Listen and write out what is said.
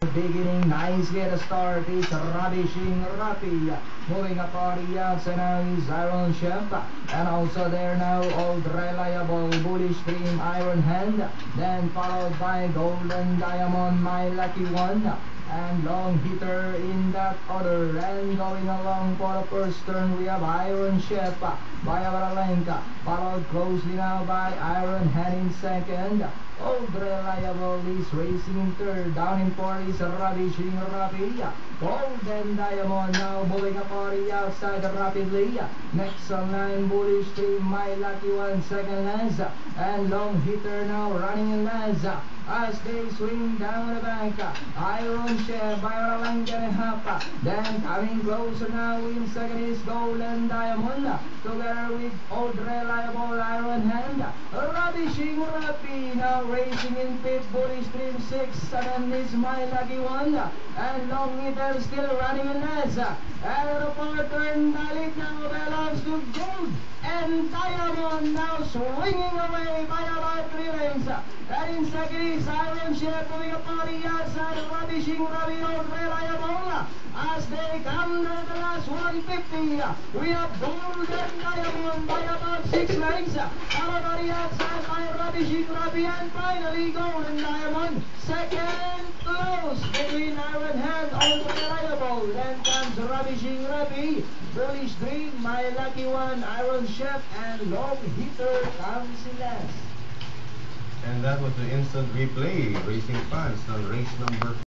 Beginning, nice get a start, it's Ravishing Rapi. Moving up on the outside now is Iron Chef. And also there now, Old Reliable, Bullish Dream, Iron Hand. Then followed by Golden Diamond, My Lucky One. And Long Hitter in that order. And going along for the first turn, we have Iron Chef by Avralenka. Followed closely now by Iron Hand in second. Old Reliable is racing in third. Down in fourth is Ravishing Rapi. Golden Diamond now moving up on the outside rapidly. Next on line, Bullish Dream, My Lucky One, second last. And Long Hitter now running in last. As they swing down the bank, Iron Chef by Avralenka and a half. Then coming closer now in second is Golden Diamond. Together with Old Reliable, Iron Hand. Ravishing Rapi now racing in fifth, Bullish Dream sixth, and then is My Lucky One. And Long Hitter still running in last. And the fourth turn, Dalit now belongs to Gold. And Diamond now swinging away by about 3 lengths. And in second is Iron Chef moving up on the outside, Ravishing Rapi, Old Reliable. As they come to the last 150, we have Golden Diamond by about 6 lengths. Followed on the outside by Ravishing Rapi, and finally Golden Diamond. Second close between Iron Hand, Old Reliable. Then comes Ravishing Rapi, Bullish Dream, My Lucky One, Iron Chef, and Long Hitter comes in last. And that was the instant replay, racing fans on race number